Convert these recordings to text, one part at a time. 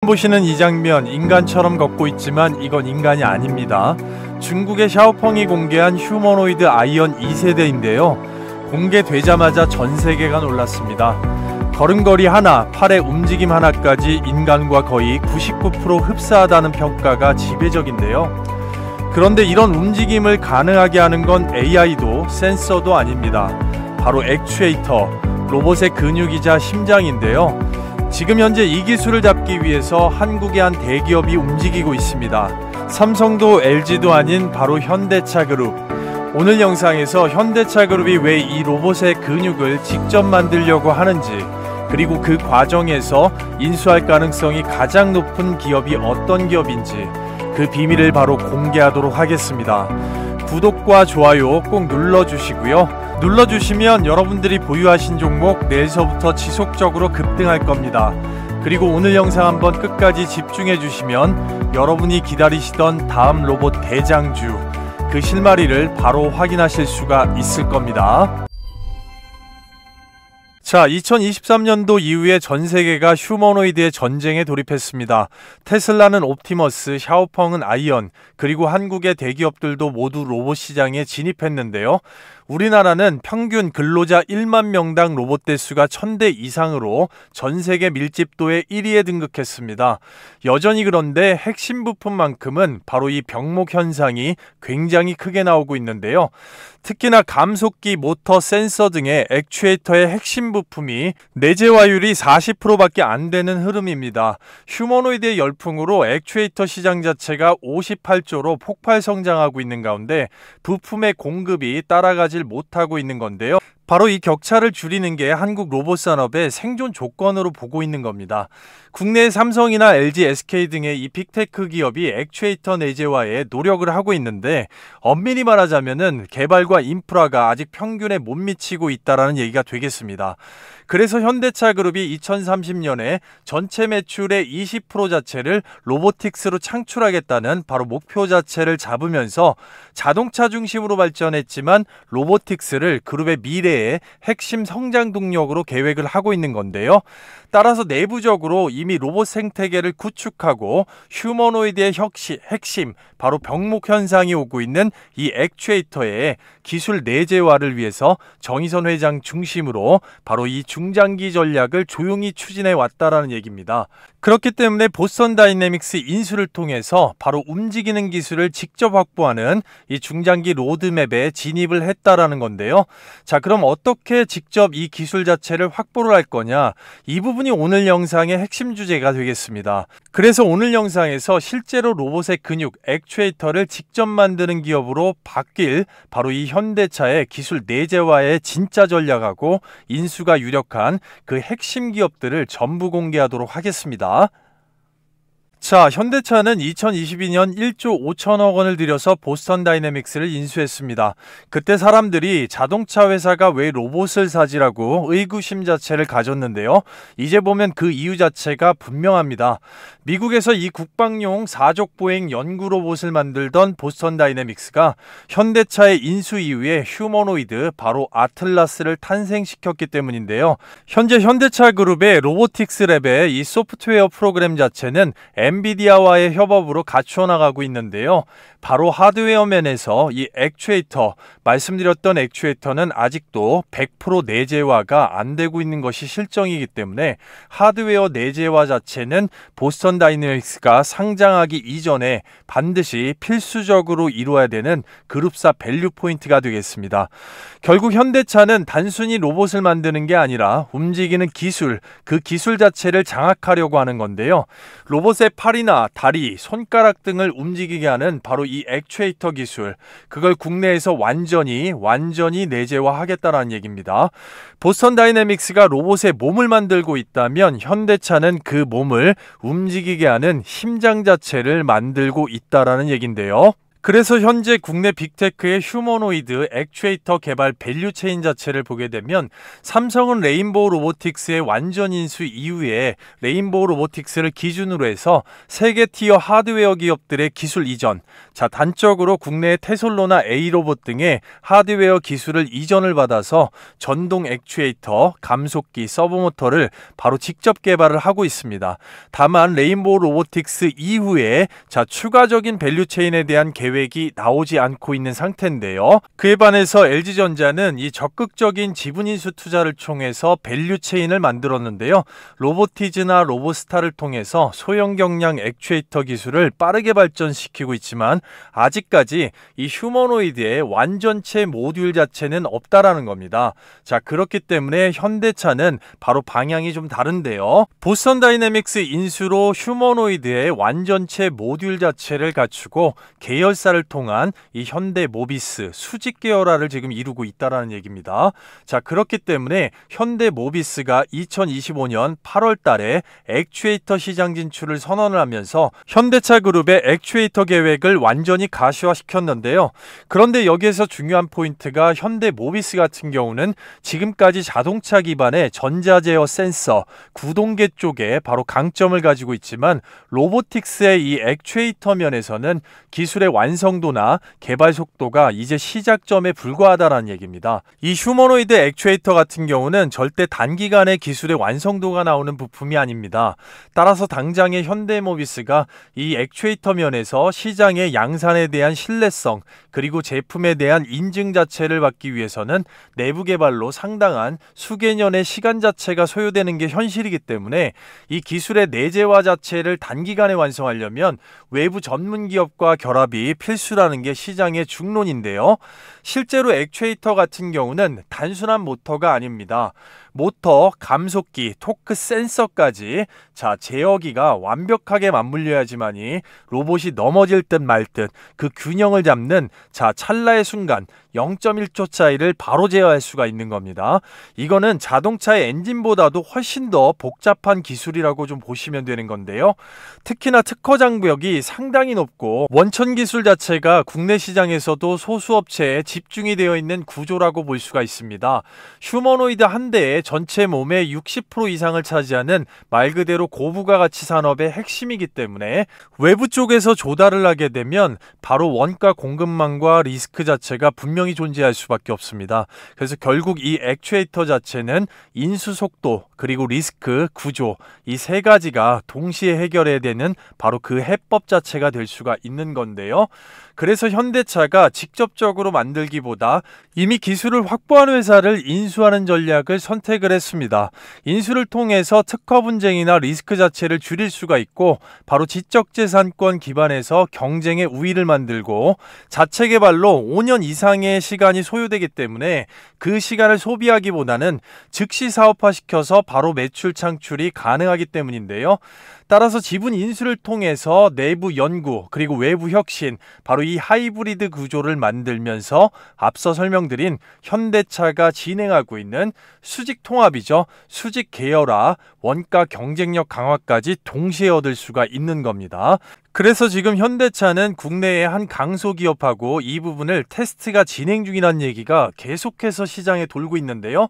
보시는 이 장면, 인간처럼 걷고 있지만 이건 인간이 아닙니다. 중국의 샤오펑이 공개한 휴머노이드 아이언 2세대인데요. 공개되자마자 전 세계가 놀랐습니다. 걸음걸이 하나, 팔의 움직임 하나까지 인간과 거의 99% 흡사하다는 평가가 지배적인데요. 그런데 이런 움직임을 가능하게 하는 건 AI도 센서도 아닙니다. 바로 액추에이터, 로봇의 근육이자 심장인데요. 지금 현재 이 기술을 잡기 위해서 한국의 한 대기업이 움직이고 있습니다. 삼성도 LG도 아닌 바로 현대차 그룹. 오늘 영상에서 현대차 그룹이 왜 이 로봇의 근육을 직접 만들려고 하는지, 그리고 그 과정에서 인수할 가능성이 가장 높은 기업이 어떤 기업인지 그 비밀을 바로 공개하도록 하겠습니다. 구독과 좋아요 꼭 눌러주시고요. 눌러주시면 여러분들이 보유하신 종목 내일서부터 지속적으로 급등할 겁니다. 그리고 오늘 영상 한번 끝까지 집중해주시면 여러분이 기다리시던 다음 로봇 대장주, 그 실마리를 바로 확인하실 수가 있을 겁니다. 자, 2023년도 이후에 전 세계가 휴머노이드의 전쟁에 돌입했습니다. 테슬라는 옵티머스, 샤오펑은 아이언, 그리고 한국의 대기업들도 모두 로봇 시장에 진입했는데요. 우리나라는 평균 근로자 1만 명당 로봇 대수가 1000대 이상으로 전 세계 밀집도의 1위에 등극했습니다. 여전히 그런데 핵심 부품만큼은 바로 이 병목 현상이 굉장히 크게 나오고 있는데요. 특히나 감속기, 모터, 센서 등의 액추에이터의 핵심 부품이 내재화율이 40%밖에 안 되는 흐름입니다. 휴머노이드의 열풍으로 액추에이터 시장 자체가 58조로 폭발 성장하고 있는 가운데 부품의 공급이 따라가질 못하고 있는 건데요. 바로 이 격차를 줄이는 게 한국 로봇 산업의 생존 조건으로 보고 있는 겁니다. 국내 삼성이나 LG, SK 등의 이 빅테크 기업이 액추에이터 내재화에 노력을 하고 있는데, 엄밀히 말하자면은 개발과 인프라가 아직 평균에 못 미치고 있다라는 얘기가 되겠습니다. 그래서 현대차 그룹이 2030년에 전체 매출의 20% 자체를 로보틱스로 창출하겠다는 바로 목표 자체를 잡으면서 자동차 중심으로 발전했지만 로보틱스를 그룹의 미래의 핵심 성장 동력으로 계획을 하고 있는 건데요. 따라서 내부적으로 이미 로봇 생태계를 구축하고 휴머노이드의 핵심, 바로 병목 현상이 오고 있는 이 액추에이터의 기술 내재화를 위해서 정의선 회장 중심으로 바로 이 중장기 전략을 조용히 추진해 왔다라는 얘기입니다. 그렇기 때문에 보스턴 다이내믹스 인수를 통해서 바로 움직이는 기술을 직접 확보하는 이 중장기 로드맵에 진입을 했다라는 건데요. 자, 그럼 어떻게 직접 이 기술 자체를 확보를 할 거냐? 이 부분이 오늘 영상의 핵심 주제가 되겠습니다. 그래서 오늘 영상에서 실제로 로봇의 근육, 액추에이터를 직접 만드는 기업으로 바뀔 바로 이 현대차의 기술 내재화의 진짜 전략하고 인수가 유력한 그 핵심 기업들을 전부 공개하도록 하겠습니다. 자, 현대차는 2022년 1조 5천억 원을 들여서 보스턴 다이내믹스를 인수했습니다. 그때 사람들이 자동차 회사가 왜 로봇을 사지라고 의구심 자체를 가졌는데요. 이제 보면 그 이유 자체가 분명합니다. 미국에서 이 국방용 사족 보행 연구 로봇을 만들던 보스턴 다이내믹스가 현대차의 인수 이후에 휴머노이드, 바로 아틀라스를 탄생시켰기 때문인데요. 현재 현대차 그룹의 로보틱스 랩의 이 소프트웨어 프로그램 자체는 엔비디아와의 협업으로 갖추어 나가고 있는데요. 바로 하드웨어 면에서 이 액추에이터, 말씀드렸던 액추에이터는 아직도 100% 내재화가 안 되고 있는 것이 실정이기 때문에 하드웨어 내재화 자체는 보스턴 다이내믹스가 상장하기 이전에 반드시 필수적으로 이루어야 되는 그룹사 밸류 포인트가 되겠습니다. 결국 현대차는 단순히 로봇을 만드는 게 아니라 움직이는 기술, 그 기술 자체를 장악하려고 하는 건데요. 로봇의 팔이나 다리, 손가락 등을 움직이게 하는 바로 이 액추에이터 기술, 그걸 국내에서 완전히 내재화하겠다라는 얘기입니다. 보스턴 다이내믹스가 로봇의 몸을 만들고 있다면 현대차는 그 몸을 움직이게 하는 심장 자체를 만들고 있다라는 얘긴데요. 그래서 현재 국내 빅테크의 휴머노이드 액추에이터 개발 밸류체인 자체를 보게 되면 삼성은 레인보우 로보틱스의 완전 인수 이후에 레인보우 로보틱스를 기준으로 해서 세계 티어 하드웨어 기업들의 기술 이전, 자 단적으로 국내의 테솔로나 A로봇 등의 하드웨어 기술을 이전을 받아서 전동 액추에이터, 감속기, 서브모터를 바로 직접 개발을 하고 있습니다. 다만 레인보우 로보틱스 이후에 자 추가적인 밸류체인에 대한 계획이 나오지 않고 있는 상태인데요. 그에 반해서 LG전자는 이 적극적인 지분 인수 투자를 통해서 밸류체인을 만들었는데요. 로보티즈나 로보스타를 통해서 소형 경량 액추에이터 기술을 빠르게 발전시키고 있지만 아직까지 이 휴머노이드의 완전체 모듈 자체는 없다라는 겁니다. 자 그렇기 때문에 현대차는 바로 방향이 좀 다른데요. 보스턴 다이내믹스 인수로 휴머노이드의 완전체 모듈 자체를 갖추고 계열사를 통한 이 현대 모비스 수직 계열화를 지금 이루고 있다라는 얘기입니다. 자 그렇기 때문에 현대 모비스가 2025년 8월 달에 액추에이터 시장 진출을 선언을 하면서 현대차 그룹의 액추에이터 계획을 완전히 가시화시켰는데요. 그런데 여기에서 중요한 포인트가 현대 모비스 같은 경우는 지금까지 자동차 기반의 전자제어 센서, 구동계 쪽에 바로 강점을 가지고 있지만 로보틱스의 이 액추에이터 면에서는 기술의 완성도나 개발 속도가 이제 시작점에 불과하다는 얘기입니다. 이 휴머노이드 액추에이터 같은 경우는 절대 단기간에 기술의 완성도가 나오는 부품이 아닙니다. 따라서 당장의 현대모비스가 이 액추에이터 면에서 시장의 양산에 대한 신뢰성 그리고 제품에 대한 인증 자체를 받기 위해서는 내부 개발로 상당한 수개년의 시간 자체가 소요되는 게 현실이기 때문에 이 기술의 내재화 자체를 단기간에 완성하려면 외부 전문 기업과 결합이 필수라는 게 시장의 중론인데요. 실제로 액추에이터 같은 경우는 단순한 모터가 아닙니다. 모터, 감속기, 토크 센서까지 자 제어기가 완벽하게 맞물려야지만이 로봇이 넘어질 듯 말 듯 그 균형을 잡는 자 찰나의 순간 0.1초 차이를 바로 제어할 수가 있는 겁니다. 이거는 자동차의 엔진보다도 훨씬 더 복잡한 기술이라고 좀 보시면 되는 건데요. 특히나 특허 장벽이 상당히 높고 원천 기술 자체가 국내 시장에서도 소수 업체에 집중이 되어 있는 구조라고 볼 수가 있습니다. 휴머노이드 한 대의 전체 몸의 60% 이상을 차지하는 말 그대로 고부가 가치 산업의 핵심이기 때문에 외부 쪽에서 조달을 하게 되면 바로 원가 공급망과 리스크 자체가 분명히 존재할 수밖에 없습니다. 그래서 결국 이 액추에이터 자체는 인수 속도 그리고 리스크, 구조 이 세 가지가 동시에 해결해야 되는 바로 그 해법 자체가 될 수가 있는 건데요. 그래서 현대차가 직접적으로 만들기보다 이미 기술을 확보한 회사를 인수하는 전략을 선택을 했습니다. 인수를 통해서 특허 분쟁이나 리스크 자체를 줄일 수가 있고 바로 지적재산권 기반에서 경쟁의 우위를 만들고 자체 개발로 5년 이상의 시간이 소요되기 때문에 그 시간을 소비하기보다는 즉시 사업화시켜서 바로 매출 창출이 가능하기 때문인데요. 따라서 지분 인수를 통해서 내부 연구 그리고 외부 혁신 바로 이 하이브리드 구조를 만들면서 앞서 설명드린 현대차가 진행하고 있는 수직 통합이죠. 수직 계열화, 원가 경쟁력 강화까지 동시에 얻을 수가 있는 겁니다. 그래서 지금 현대차는 국내의 한 강소기업하고 이 부분을 테스트가 진행 중이라는 얘기가 계속해서 시장에 돌고 있는데요.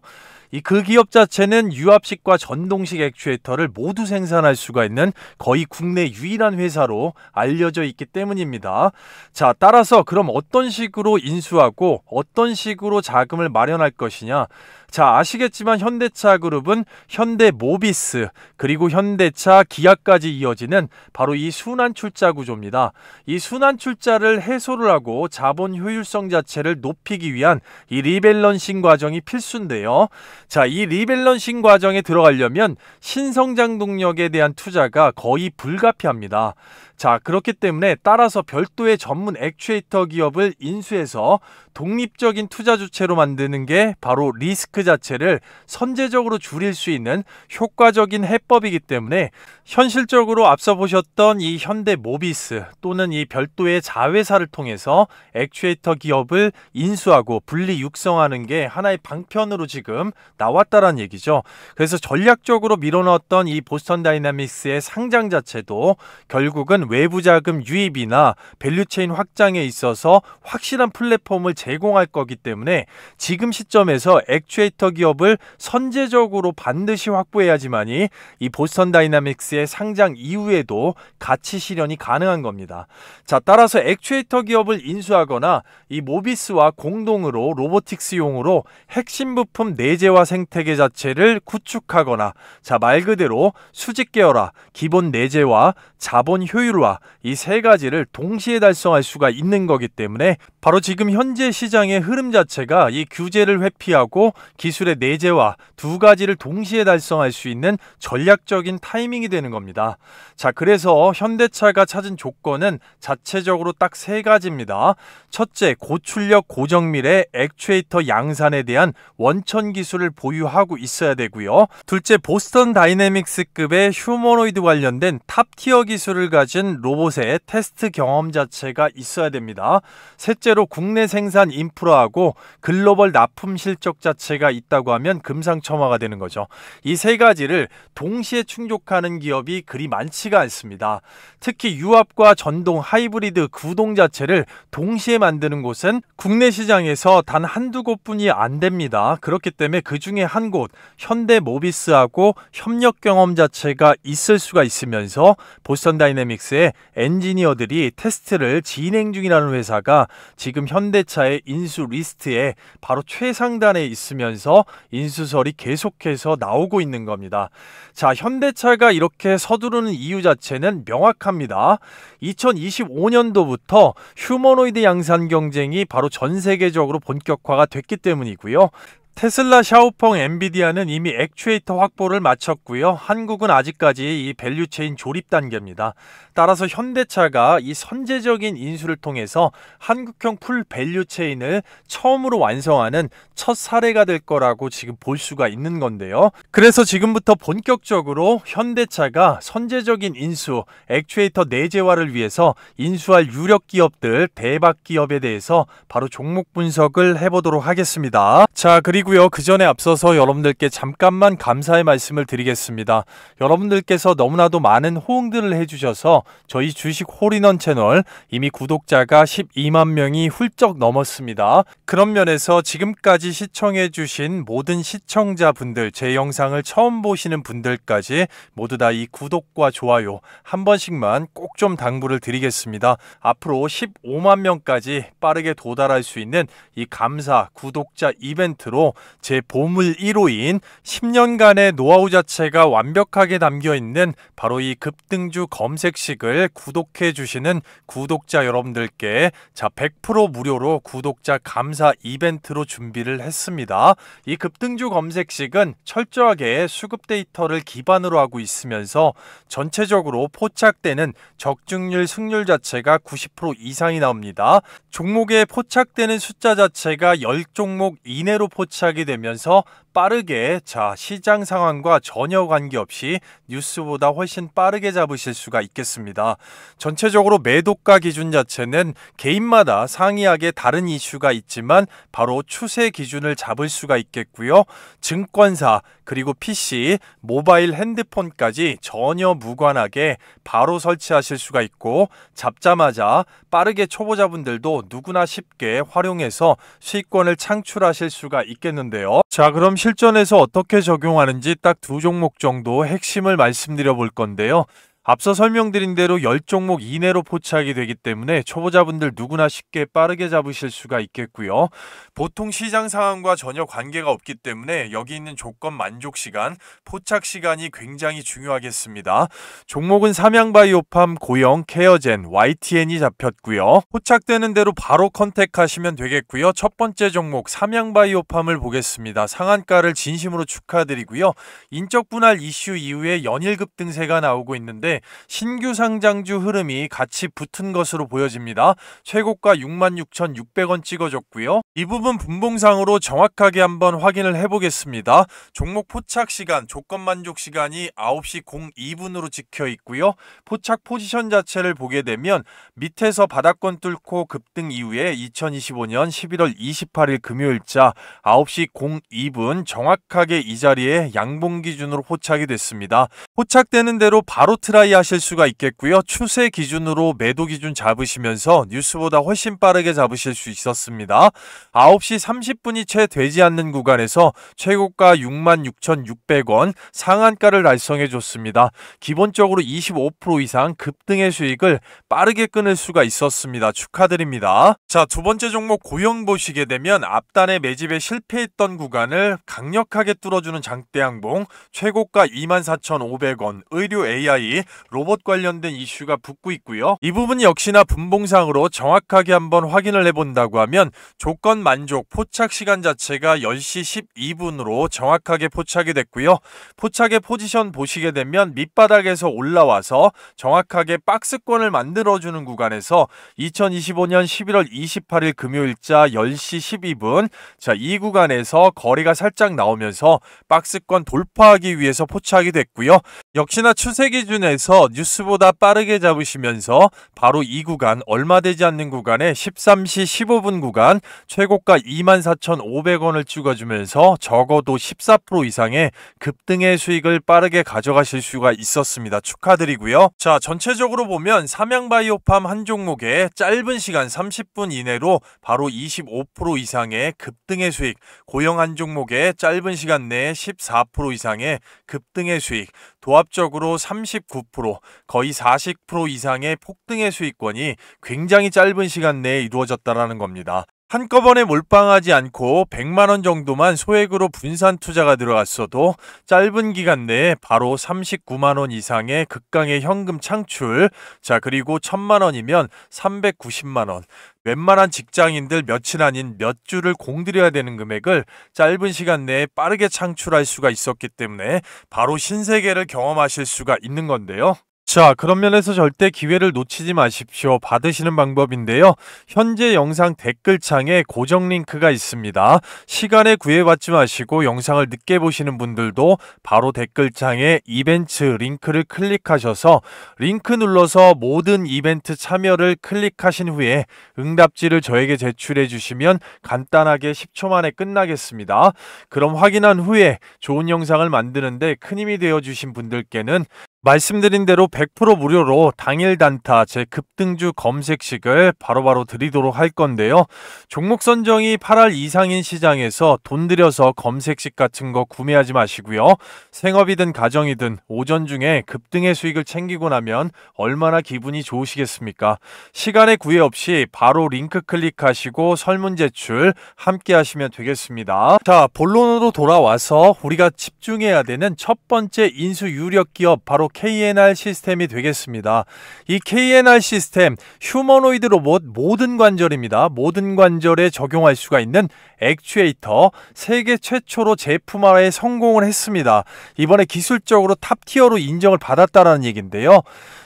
그 기업 자체는 유압식과 전동식 액추에이터를 모두 생산할 수가 있는 거의 국내 유일한 회사로 알려져 있기 때문입니다. 자, 따라서 그럼 어떤 식으로 인수하고 어떤 식으로 자금을 마련할 것이냐? 자, 아시겠지만 현대차 그룹은 현대모비스 그리고 현대차 기아까지 이어지는 바로 이 순환출자 구조입니다. 이 순환출자를 해소를 하고 자본 효율성 자체를 높이기 위한 이 리밸런싱 과정이 필수인데요. 자, 이 리밸런싱 과정에 들어가려면 신성장 동력에 대한 투자가 거의 불가피합니다. 자, 그렇기 때문에 따라서 별도의 전문 액추에이터 기업을 인수해서 독립적인 투자 주체로 만드는 게 바로 리스크 리스크 자체를 선제적으로 줄일 수 있는 효과적인 해법이기 때문에 현실적으로 앞서 보셨던 이 현대 모비스 또는 이 별도의 자회사를 통해서 액추에이터 기업을 인수하고 분리 육성하는 게 하나의 방편으로 지금 나왔다라는 얘기죠. 그래서 전략적으로 밀어넣었던 이 보스턴 다이나믹스의 상장 자체도 결국은 외부 자금 유입이나 밸류체인 확장에 있어서 확실한 플랫폼을 제공할 거기 때문에 지금 시점에서 액추에이터 기업을 선제적으로 반드시 확보해야지만이 이 보스턴 다이나믹스의 상장 이후에도 가치 실현이 가능한 겁니다. 자, 따라서 액추에이터 기업을 인수하거나 이 모비스와 공동으로 로보틱스용으로 핵심 부품 내재화 생태계 자체를 구축하거나, 자, 말 그대로 수직 계열화, 기본 내재화, 자본 효율화, 이 세 가지를 동시에 달성할 수가 있는 거기 때문에 바로 지금 현재 시장의 흐름 자체가 이 규제를 회피하고 기술의 내재화 두 가지를 동시에 달성할 수 있는 전략적인 타이밍이 되는 겁니다. 자, 그래서 현대차가 찾은 조건은 자체적으로 딱 세 가지입니다. 첫째, 고출력 고정밀의 액추에이터 양산에 대한 원천 기술을 보유하고 있어야 되고요. 둘째, 보스턴 다이내믹스급의 휴머노이드 관련된 탑티어 기술을 가진 로봇의 테스트 경험 자체가 있어야 됩니다. 셋째로, 국내 생산 인프라하고 글로벌 납품 실적 자체가 있다고 하면 금상첨화가 되는 거죠. 이 세 가지를 동시에 충족하는 기업이 그리 많지가 않습니다. 특히 유압과 전동, 하이브리드, 구동 자체를 동시에 만드는 곳은 국내 시장에서 단 한두 곳뿐이 안 됩니다. 그렇기 때문에 그 중에 한 곳, 현대 모비스하고 협력 경험 자체가 있을 수가 있으면서 보스턴 다이내믹스의 엔지니어들이 테스트를 진행 중이라는 회사가 지금 현대차의 인수 리스트에 바로 최상단에 있으면서 인수설이 계속해서 나오고 있는 겁니다. 자, 현대차가 이렇게 서두르는 이유 자체는 명확합니다. 2025년도부터 휴머노이드 양산 경쟁이 바로 전 세계적으로 본격화가 됐기 때문이고요. 테슬라, 샤오펑, 엔비디아는 이미 액추에이터 확보를 마쳤고요. 한국은 아직까지 이 밸류체인 조립 단계입니다. 따라서 현대차가 이 선제적인 인수를 통해서 한국형 풀 밸류체인을 처음으로 완성하는 첫 사례가 될 거라고 지금 볼 수가 있는 건데요. 그래서 지금부터 본격적으로 현대차가 선제적인 인수, 액추에이터 내재화를 위해서 인수할 유력 기업들, 대박 기업에 대해서 바로 종목 분석을 해보도록 하겠습니다. 자, 그리고요, 그 전에 앞서서 여러분들께 잠깐만 감사의 말씀을 드리겠습니다. 여러분들께서 너무나도 많은 호응들을 해주셔서 저희 주식 홀인원 채널 이미 구독자가 12만 명이 훌쩍 넘었습니다. 그런 면에서 지금까지 시청해주신 모든 시청자분들, 제 영상을 처음 보시는 분들까지 모두 다 이 구독과 좋아요 한 번씩만 꼭 좀 당부를 드리겠습니다. 앞으로 15만 명까지 빠르게 도달할 수 있는 이 감사 구독자 이벤트로 제 보물 1호인 10년간의 노하우 자체가 완벽하게 담겨있는 바로 이 급등주 검색식을 구독해 주시는 구독자 여러분들께 자 100% 무료로 구독자 감사 이벤트로 준비를 했습니다. 이 급등주 검색식은 철저하게 수급 데이터를 기반으로 하고 있으면서 전체적으로 포착되는 적중률 승률 자체가 90% 이상이 나옵니다. 종목에 포착되는 숫자 자체가 10종목 이내로 포착이 되면서 빠르게 자 시장 상황과 전혀 관계없이 뉴스보다 훨씬 빠르게 잡으실 수가 있겠습니다. 전체적으로 매도가 기준 자체는 개인마다 상이하게 다른 이슈가 있지만 바로 추세 기준을 잡을 수가 있겠고요. 증권사 그리고 PC, 모바일 핸드폰까지 전혀 무관하게 바로 설치하실 수가 있고 잡자마자 빠르게 초보자분들도 누구나 쉽게 활용해서 수익권을 창출하실 수가 있겠는데요. 자, 그럼 실전에서 어떻게 적용하는지 딱 두 종목 정도 핵심을 말씀드려 볼 건데요. 앞서 설명드린 대로 10종목 이내로 포착이 되기 때문에 초보자분들 누구나 쉽게 빠르게 잡으실 수가 있겠고요. 보통 시장 상황과 전혀 관계가 없기 때문에 여기 있는 조건 만족 시간, 포착 시간이 굉장히 중요하겠습니다. 종목은 삼양바이오팜, 고영, 케어젠, YTN이 잡혔고요. 포착되는 대로 바로 컨택하시면 되겠고요. 첫 번째 종목 삼양바이오팜을 보겠습니다. 상한가를 진심으로 축하드리고요. 인적 분할 이슈 이후에 연일 급등세가 나오고 있는데 가운데 신규 상장주 흐름이 같이 붙은 것으로 보여집니다. 최고가 66,600원 찍어줬고요. 이 부분 분봉상으로 정확하게 한번 확인을 해보겠습니다. 종목 포착 시간, 조건 만족 시간이 9시 02분으로 찍혀 있고요. 포착 포지션 자체를 보게 되면 밑에서 바닥권 뚫고 급등 이후에 2025년 11월 28일 금요일자 9시 02분 정확하게 이 자리에 양봉 기준으로 포착이 됐습니다. 포착되는 대로 바로 트라이 하실 수가 있겠고요. 추세 기준으로 매도 기준 잡으시면서 뉴스보다 훨씬 빠르게 잡으실 수 있었습니다. 9시 30분이 채 되지 않는 구간에서 최고가 66,600원 상한가를 달성해 줬습니다. 기본적으로 25% 이상 급등의 수익을 빠르게 끊을 수가 있었습니다. 축하드립니다. 자, 두 번째 종목 고영 보시게 되면 앞단에 매집에 실패했던 구간을 강력하게 뚫어주는 장대양봉, 최고가 24,500원, 의류 AI, 로봇 관련된 이슈가 붙고 있고요. 이 부분 역시나 분봉상으로 정확하게 한번 확인을 해본다고 하면 조건 만족 포착 시간 자체가 10시 12분으로 정확하게 포착이 됐고요. 포착의 포지션 보시게 되면 밑바닥에서 올라와서 정확하게 박스권을 만들어주는 구간에서 2025년 11월 28일 금요일자 10시 12분 자, 이 구간에서 거래가 살짝 나오면서 박스권 돌파하기 위해서 포착이 됐고요. 역시나 추세 기준에서 뉴스보다 빠르게 잡으시면서 바로 이 구간 얼마 되지 않는 구간에 13시 15분 구간 최고가 24,500원을 찍어주면서 적어도 14% 이상의 급등의 수익을 빠르게 가져가실 수가 있었습니다. 축하드리고요. 자, 전체적으로 보면 삼양바이오팜 한 종목에 짧은 시간 30분 이내로 바로 25% 이상의 급등의 수익, 고영 한 종목에 짧은 시간 내에 14% 이상의 급등의 수익, 도합적으로 39%, 거의 40% 이상의 폭등의 수익권이 굉장히 짧은 시간 내에 이루어졌다는 겁니다. 한꺼번에 몰빵하지 않고 100만원 정도만 소액으로 분산 투자가 들어갔어도 짧은 기간 내에 바로 39만원 이상의 극강의 현금 창출, 자, 그리고 1000만원이면 390만원, 웬만한 직장인들 며칠 아닌 몇 주를 공들여야 되는 금액을 짧은 시간 내에 빠르게 창출할 수가 있었기 때문에 바로 신세계를 경험하실 수가 있는 건데요. 자, 그런 면에서 절대 기회를 놓치지 마십시오. 받으시는 방법인데요. 현재 영상 댓글창에 고정 링크가 있습니다. 시간에 구애받지 마시고 영상을 늦게 보시는 분들도 바로 댓글창에 이벤트 링크를 클릭하셔서 링크 눌러서 모든 이벤트 참여를 클릭하신 후에 응답지를 저에게 제출해 주시면 간단하게 10초 만에 끝나겠습니다. 그럼 확인한 후에 좋은 영상을 만드는데 큰 힘이 되어 주신 분들께는 말씀드린 대로 100% 무료로 당일 단타 제 급등주 검색식을 바로바로 드리도록 할 건데요. 종목 선정이 8할 이상인 시장에서 돈 들여서 검색식 같은 거 구매하지 마시고요. 생업이든 가정이든 오전 중에 급등의 수익을 챙기고 나면 얼마나 기분이 좋으시겠습니까? 시간에 구애 없이 바로 링크 클릭하시고 설문 제출 함께 하시면 되겠습니다. 자, 본론으로 돌아와서 우리가 집중해야 되는 첫 번째 인수 유력 기업 바로 KNR 시스템이 되겠습니다. 이 KNR 시스템 휴머노이드 로봇 모든 관절입니다. 모든 관절에 적용할 수가 있는 액추에이터 세계 최초로 제품화에 성공을 했습니다. 이번에 기술적으로 탑티어로 인정을 받았다는 얘기인데요.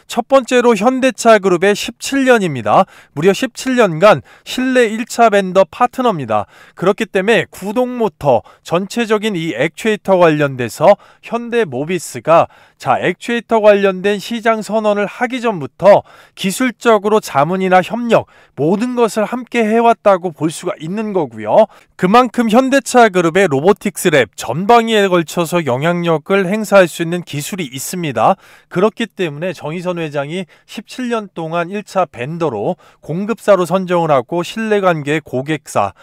첫 번째로 현대차 그룹의 17년입니다. 무려 17년간 실내 1차 벤더 파트너입니다. 그렇기 때문에 구동모터 전체적인 이 액추에이터 관련돼서 현대모비스가 액추에이터 관련된 시장 선언을 하기 전부터 기술적으로 자문이나 협력 모든 것을 함께 해왔다고 볼 수가 있는 거고요. 그만큼 현대차 그룹의 로보틱스 랩 전방위에 걸쳐서 영향력을 행사할 수 있는 기술이 있습니다. 그렇기 때문에 정의선 회장이 17년 동안 1차 벤더로 공급사로 선정을 하고 신뢰관계 고객사,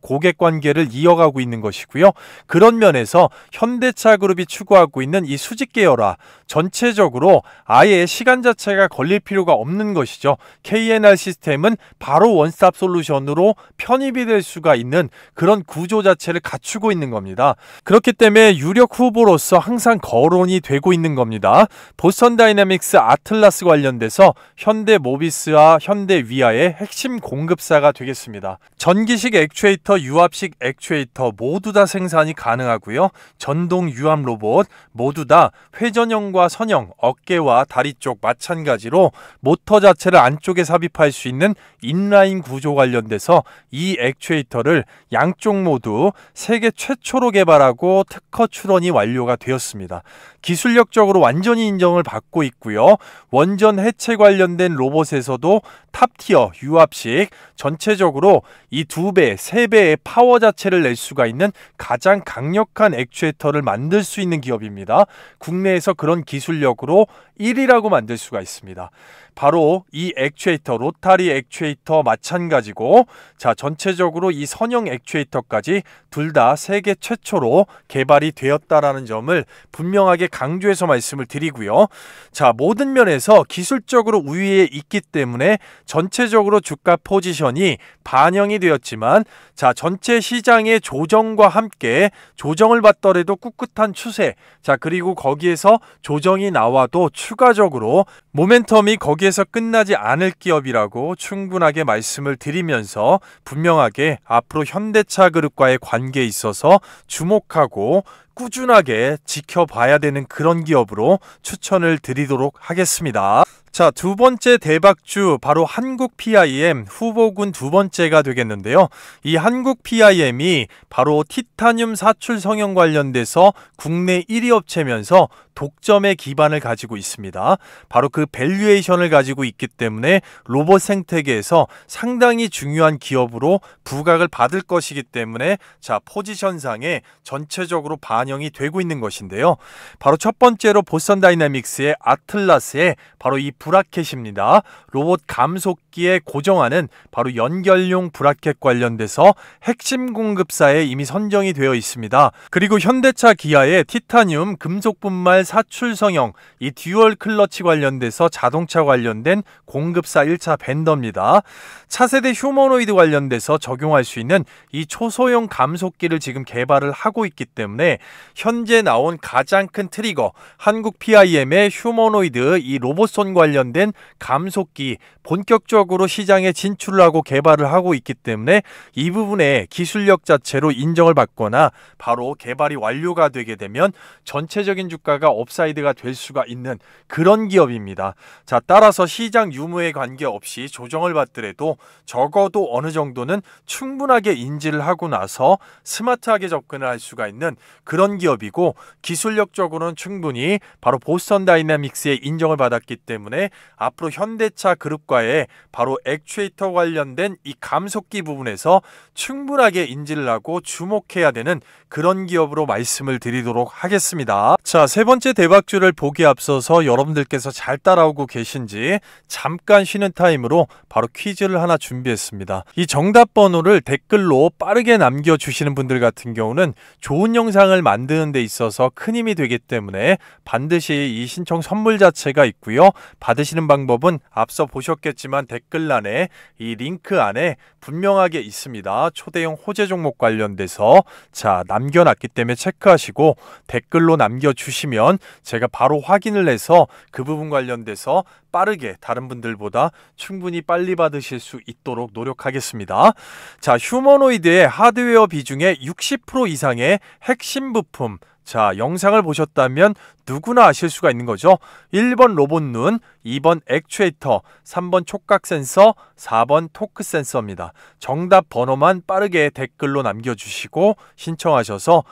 고객관계를 이어가고 있는 것이고요. 그런 면에서 현대차 그룹이 추구하고 있는 이 수직 계열화 전체적으로 아예 시간 자체가 걸릴 필요가 없는 것이죠. KNR 시스템은 바로 원스톱 솔루션으로 편입이 될 수가 있는 그런 구조 자체를 갖추고 있는 겁니다. 그렇기 때문에 유력 후보로서 항상 거론이 되고 있는 겁니다. 보스턴 다이내믹스 아틀라스 관련돼서 현대모비스와 현대위아의 핵심 공급사가 되겠습니다. 전기식 액추에이터, 유압식 액추에이터 모두 다 생산이 가능하고요. 전동 유압 로봇 모두 다 회전 하선형과 선형, 어깨와 다리 쪽 마찬가지로 모터 자체를 안쪽에 삽입할 수 있는 인라인 구조 관련돼서 이 액추에이터를 양쪽 모두 세계 최초로 개발하고 특허 출원이 완료가 되었습니다. 기술력적으로 완전히 인정을 받고 있고요. 원전 해체 관련된 로봇에서도 탑티어 유압식 전체적으로 이 2배, 3배의 파워 자체를 낼 수가 있는 가장 강력한 액추에이터를 만들 수 있는 기업입니다. 국내에서 그런 기술력으로 1위라고 만들 수가 있습니다. 바로 이 액추에이터, 로타리 액추에이터 마찬가지고, 자, 전체적으로 이 선형 액추에이터까지 둘 다 세계 최초로 개발이 되었다라는 점을 분명하게 강조해서 말씀을 드리고요. 자, 모든 면에서 기술적으로 우위에 있기 때문에 전체적으로 주가 포지션이 반영이 되었지만, 자, 전체 시장의 조정과 함께 조정을 받더라도 꿋꿋한 추세, 자, 그리고 거기에서 조정이 나와도 추가적으로 모멘텀이 거기에서 끝나지 않을 기업이라고 충분하게 말씀을 드리면서 분명하게 앞으로 현대차 그룹과의 관계에 있어서 주목하고 꾸준하게 지켜봐야 되는 그런 기업으로 추천을 드리도록 하겠습니다. 자, 두 번째 대박주 바로 한국 PIM 후보군 두 번째가 되겠는데요. 이 한국 PIM이 바로 티타늄 사출 성형 관련돼서 국내 1위 업체면서 독점의 기반을 가지고 있습니다. 바로 그 밸류에이션을 가지고 있기 때문에 로봇 생태계에서 상당히 중요한 기업으로 부각을 받을 것이기 때문에, 자, 포지션상에 전체적으로 반영이 되고 있는 것인데요. 바로 첫 번째로 보선 다이내믹스의 아틀라스의 바로 이 브라켓입니다. 로봇 감속기에 고정하는 바로 연결용 브라켓 관련돼서 핵심 공급사에 이미 선정이 되어 있습니다. 그리고 현대차 기아의 티타늄 금속 분말 사출 성형, 이 듀얼 클러치 관련돼서 자동차 관련된 공급사 1차 벤더입니다. 차세대 휴머노이드 관련돼서 적용할 수 있는 이 초소형 감속기를 지금 개발을 하고 있기 때문에 현재 나온 가장 큰 트리거, 한국 PIM의 휴머노이드 이 로봇손 관련된 감속기 본격적으로 시장에 진출을 하고 개발을 하고 있기 때문에 이 부분에 기술력 자체로 인정을 받거나 바로 개발이 완료가 되게 되면 전체적인 주가가 업사이드가 될 수가 있는 그런 기업입니다. 자, 따라서 시장 유무에 관계없이 조정을 받더라도 적어도 어느 정도는 충분하게 인지를 하고 나서 스마트하게 접근을 할 수가 있는 그런 기업이고, 기술력적으로는 충분히 바로 보스턴 다이내믹스의 인정을 받았기 때문에 앞으로 현대차 그룹과의 바로 액추에이터 관련된 이 감속기 부분에서 충분하게 인지를 하고 주목해야 되는 그런 기업으로 말씀을 드리도록 하겠습니다. 자, 세 번째 대박주를 보기에 앞서서 여러분들께서 잘 따라오고 계신지 잠깐 쉬는 타임으로 바로 퀴즈를 하나 준비했습니다. 이 정답 번호를 댓글로 빠르게 남겨주시는 분들 같은 경우는 좋은 영상을 만드는 데 있어서 큰 힘이 되기 때문에 반드시 이 신청 선물 자체가 있고요. 받으시는 방법은 앞서 보셨겠지만 댓글란에 이 링크 안에 분명하게 있습니다. 초대형 호재 종목 관련돼서, 자, 남겨놨기 때문에 체크하시고 댓글로 남겨주시면 제가 바로 확인을 해서 그 부분 관련돼서 빠르게 다른 분들보다 충분히 빨리 받으실 수 있도록 노력하겠습니다. 자, 휴머노이드의 하드웨어 비중의 60% 이상의 핵심 부품, 자, 영상을 보셨다면 누구나 아실 수가 있는 거죠. 1번 로봇 눈, 2번 액추에이터, 3번 촉각 센서, 4번 토크 센서입니다. 정답 번호만 빠르게 댓글로 남겨주시고 신청하셔서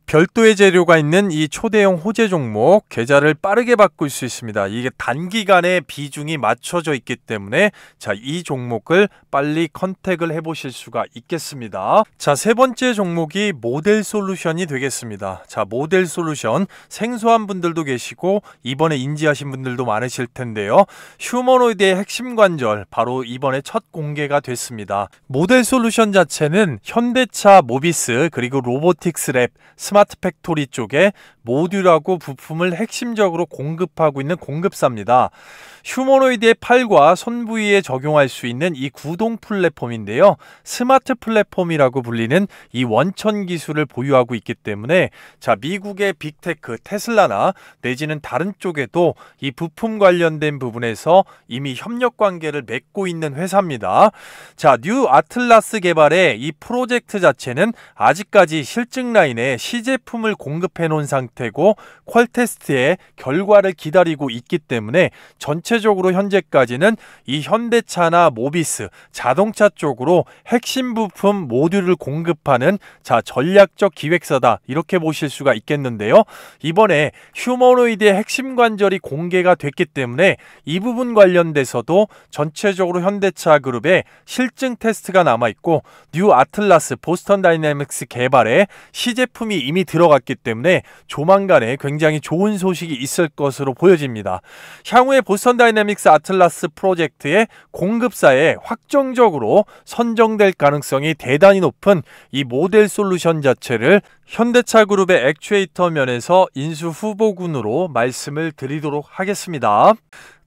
별도의 재료가 있는 이 초대형 호재 종목 계좌를 빠르게 바꿀 수 있습니다. 이게 단기간에 비중이 맞춰져 있기 때문에, 자, 이 종목을 빨리 컨택을 해보실 수가 있겠습니다. 자, 세 번째 종목이 모델 솔루션이 되겠습니다. 자, 모델 솔루션 생소한 분들도 계시고 이번에 인지하신 분들도 많으실 텐데요. 휴머노이드의 핵심 관절 바로 이번에 첫 공개가 됐습니다. 모델 솔루션 자체는 현대차 모비스 그리고 로보틱스 랩 스마트 팩토리 쪽에 모듈하고 부품을 핵심적으로 공급하고 있는 공급사입니다. 휴머노이드의 팔과 손 부위에 적용할 수 있는 이 구동 플랫폼인데요. 스마트 플랫폼이라고 불리는 이 원천 기술을 보유하고 있기 때문에, 자, 미국의 빅테크 테슬라나 내지는 다른 쪽에도 이 부품 관련된 부분에서 이미 협력 관계를 맺고 있는 회사입니다. 자, 뉴 아틀라스 개발의 이 프로젝트 자체는 아직까지 실증 라인에 시제품을 공급해 놓은 상태 상태고 퀄 테스트의 결과를 기다리고 있기 때문에 전체적으로 현재까지는 이 현대차나 모비스, 자동차 쪽으로 핵심 부품 모듈을 공급하는 전략적 기획사다, 이렇게 보실 수가 있겠는데요. 이번에 휴머노이드의 핵심 관절이 공개가 됐기 때문에 이 부분 관련돼서도 전체적으로 현대차 그룹의 실증 테스트가 남아있고 뉴 아틀라스 보스턴 다이내믹스 개발에 시제품이 이미 들어갔기 때문에 조만간에 굉장히 좋은 소식이 있을 것으로 보여집니다. 향후에 보스턴 다이내믹스 아틀라스 프로젝트의 공급사에 확정적으로 선정될 가능성이 대단히 높은 이 모델 솔루션 자체를 현대차 그룹의 액추에이터 면에서 인수 후보군으로 말씀을 드리도록 하겠습니다.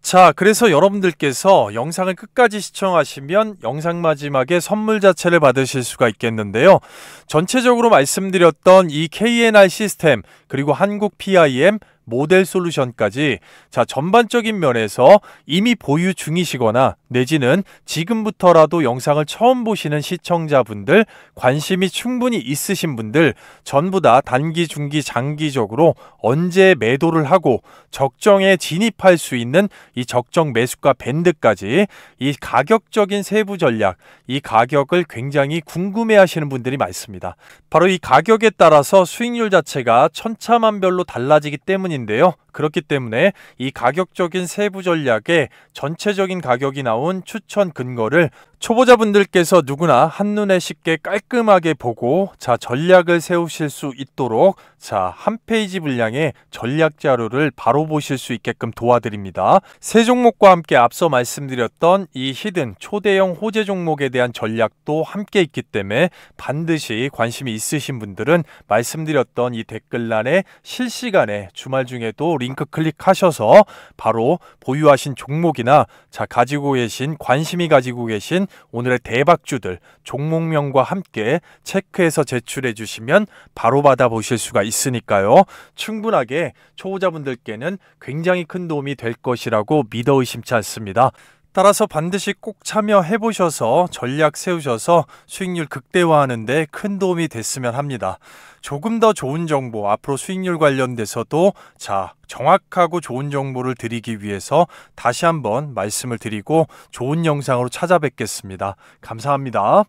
자, 그래서 여러분들께서 영상을 끝까지 시청하시면 영상 마지막에 선물 자체를 받으실 수가 있겠는데요. 전체적으로 말씀드렸던 이 KNR 시스템, 그리고 한국 PIM, 모델 솔루션까지 전반적인 면에서 이미 보유 중이시거나 내지는 지금부터라도 영상을 처음 보시는 시청자분들, 관심이 충분히 있으신 분들 전부 다 단기, 중기, 장기적으로 언제 매도를 하고 적정에 진입할 수 있는 이 적정 매수가 밴드까지 이 가격적인 세부 전략, 이 가격을 굉장히 궁금해 하시는 분들이 많습니다. 바로 이 가격에 따라서 수익률 자체가 천차만별로 달라지기 때문인데요. 그렇기 때문에 이 가격적인 세부 전략에 전체적인 가격이 나온 추천 근거를 초보자분들께서 누구나 한눈에 쉽게 깔끔하게 보고 전략을 세우실 수 있도록 한 페이지 분량의 전략 자료를 바로 보실 수 있게끔 도와드립니다. 세 종목과 함께 앞서 말씀드렸던 이 히든 초대형 호재 종목에 대한 전략도 함께 있기 때문에 반드시 관심이 있으신 분들은 말씀드렸던 이 댓글란에 실시간에 주말 중에도 링크 클릭하셔서 바로 보유하신 종목이나 가지고 계신, 관심이 가지고 계신 오늘의 대박주들 종목명과 함께 체크해서 제출해 주시면 바로 받아보실 수가 있으니까요. 충분하게 초보자분들께는 굉장히 큰 도움이 될 것이라고 믿어 의심치 않습니다. 따라서 반드시 꼭 참여해 보셔서 전략 세우셔서 수익률 극대화하는 데 큰 도움이 됐으면 합니다. 조금 더 좋은 정보, 앞으로 수익률 관련돼서도 정확하고 좋은 정보를 드리기 위해서 다시 한번 말씀을 드리고 좋은 영상으로 찾아뵙겠습니다. 감사합니다.